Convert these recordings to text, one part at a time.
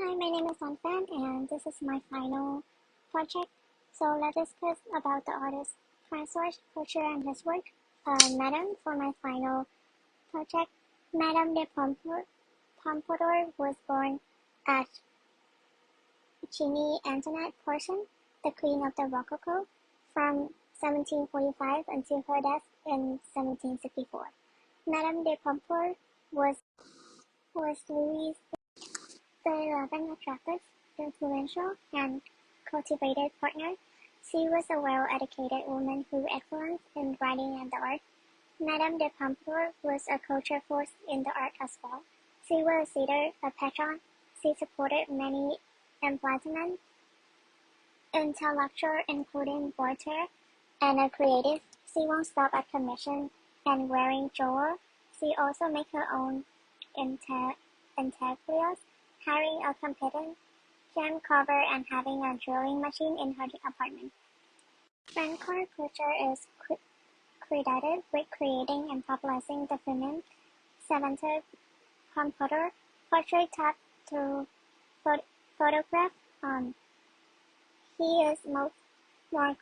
Hi, my name is Anfan and this is my final project. So let's discuss about the artist Francois Boucher and his work. Madame for my final project. Madame de Pompadour was born as Jeannie Antoinette Portion, the Queen of the Rococo, from 1745 until her death in 1764. Madame de Pompourd was Louis the 11th attractive, influential, and cultivated partner. She was a well-educated woman who excelled in writing and the arts. Madame de Pompadour was a culture force in the art as well. She was a leader, a patron. She supported many enlightenment intellectuals, including Voltaire, and a creative. She won't stop at commission and wearing jewelry. She also made her own interiors, hiring a competent gem carver and having a drilling machine in her apartment. Francois culture is credited with creating and popularizing the feminine 17th Pompourd portrait taught through photograph. He is more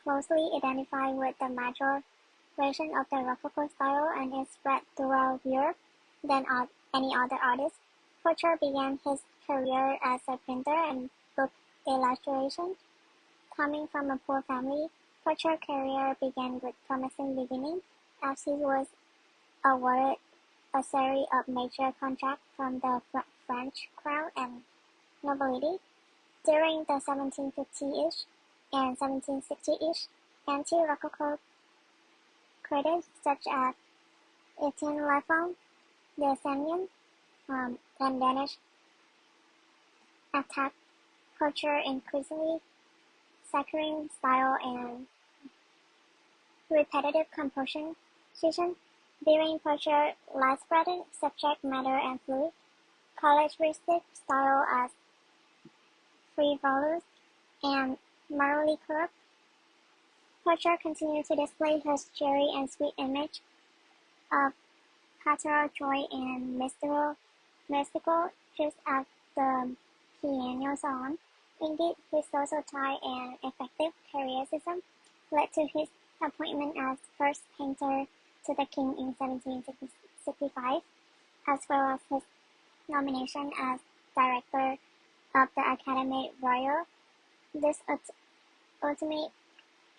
closely identified with the majoration of the Rococo style and is spread throughout Europe than any other artist. Boucher began his career as a printer and book illustration. Coming from a poor family, Boucher's career began with promising beginnings as he was awarded a series of major contracts from the French crown and nobility. During the 1750s and 1760s, anti-Rococo critics such as Etienne Lafon, the Semyon, and Danish attacked Boucher's increasingly saccharine style and repetitive composition, viewing Boucher's widespread subject matter and fluid, characteristic style as frivolous and morally corrupt. Boucher continued to display his cheery and sweet image of pastoral joy and mystical just as the piano's on. Indeed, his social tie and effective charism led to his appointment as first painter to the king in 1765, as well as his nomination as director of the Académie Royale. This ultimate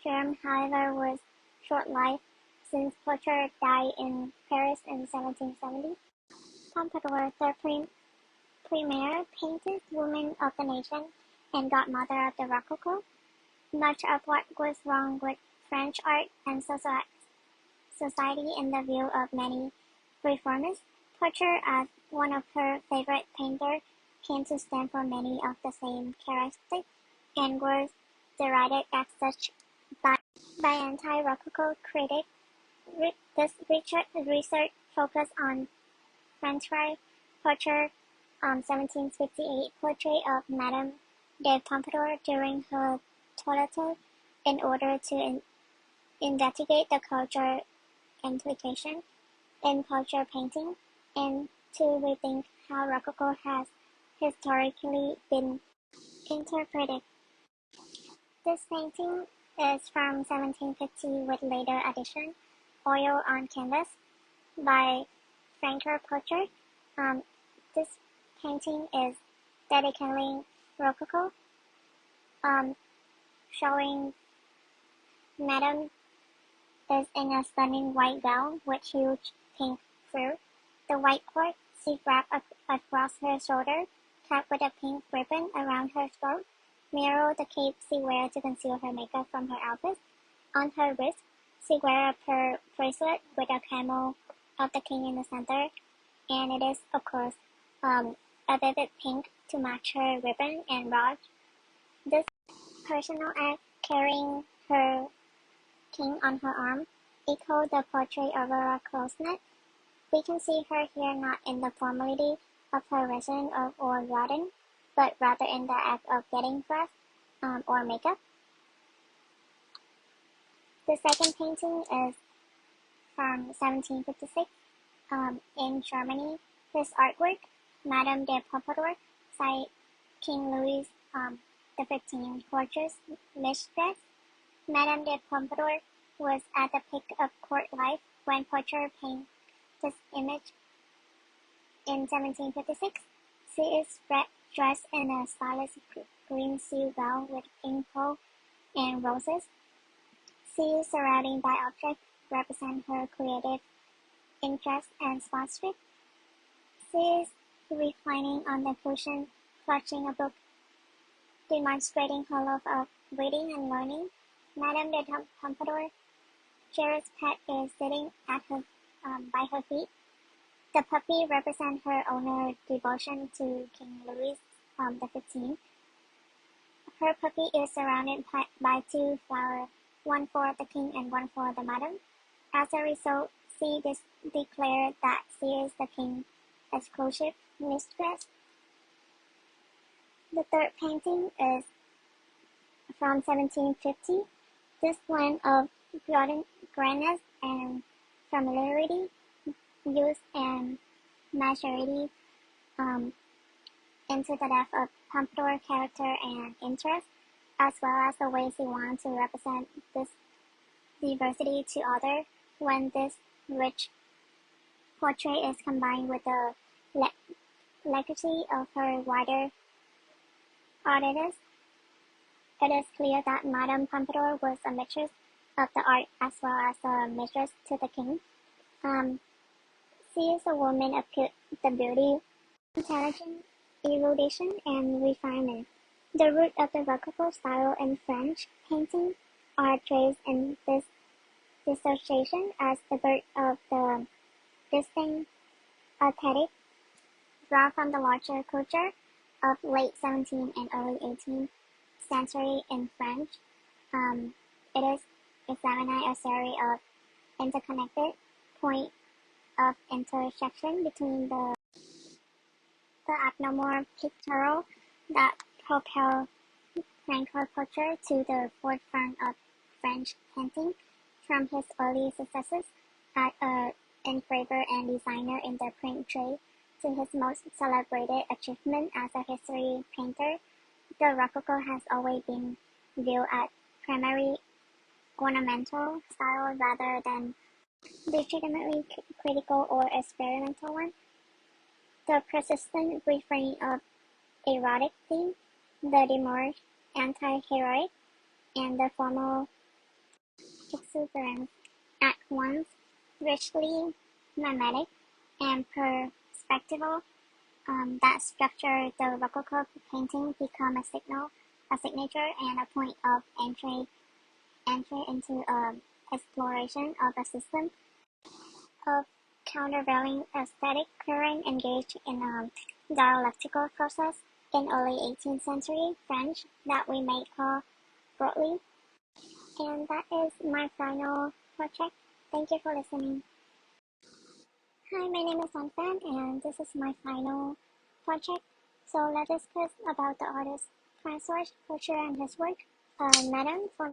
term, however, was short-lived since Boucher died in Paris in 1770. Pompadour, the premier painted woman of the nation and godmother of the Rococo, much of what was wrong with French art and society in the view of many reformists. Boucher, as one of her favorite painters, came to stand for many of the same characteristics and was derided as such by anti-Rococo critics. This research focused on Francois Boucher's 1758 portrait of Madame de Pompadour during her toilet in order to investigate the cultural implication in portrait painting and to rethink how Rococo has historically been interpreted. This painting is from 1750 with later addition, oil on canvas, by Francois Boucher. This painting is dedicating Rococo, showing Madame is in a stunning white gown with huge pink fur. The white cord she wrapped across her shoulder, tied with a pink ribbon around her throat, mirror the cape she wears to conceal her makeup from her outfit. On her wrist, she wears a pearl bracelet with a camel of the king in the center, and it is, of course, a vivid pink to match her ribbon and badge. This personal act, carrying her king on her arm, echoed the portrait of a close-knit. We can see her here not in the formality of her residence or garden, but rather in the act of getting dressed or makeup. The second painting is from 1756 in Germany. This artwork, Madame de Pompadour, King Louis XV portrait's mistress. Madame de Pompadour was at the peak of court life when Boucher painted this image in 1756. She is dressed in a stylish green silk gown with inkle and roses. She is surrounded by objects represent her creative interest and sportsmanship. She is reclining on the cushion, clutching a book, demonstrating her love of reading and learning. Madame de Pompadour, cherished pet, is sitting at her by her feet. The puppy represents her owner's devotion to King Louis XV. Her puppy is surrounded by two flowers, one for the king and one for the madam. As a result, she declared that she is the king's exclusive mistress. The third painting is from 1750. This blend of grandness and familiarity, youth and maturity into the depth of Pompadour character and interest, as well as the way she wants to represent this diversity to others. When this rich portrait is combined with the legacy of her wider artist, it is clear that Madame Pompadour was a mistress of the art as well as a mistress to the king. She is a woman of the beauty, intelligence, erudition, and refinement. The root of the Rococo style in French painting are traced in this dissociation as the birth of the distinct aesthetic drawn from the larger culture of late 17th and early 18th century in French. It is examining a series of interconnected points of intersection between the abnormal pictorial that propelled Francois portrait to the forefront of French painting, from his early successes as an engraver and designer in the print trade to his most celebrated achievement as a history painter. The Rococo has always been viewed as primarily ornamental style rather than legitimately critical or experimental one. The persistent refrain of erotic theme, the demure anti-heroic, and the formal exuberance at once richly mimetic and perspectival that structure the Rococo painting become a signature, and a point of entry into exploration of a system of countervailing aesthetic current engaged in a dialectical process in early 18th century French that we may call broadly. And that is my final project. Thank you for listening. Hi, my name is Sanfan, and this is my final project. So let's discuss about the artist Francois Boucher and his work. Madame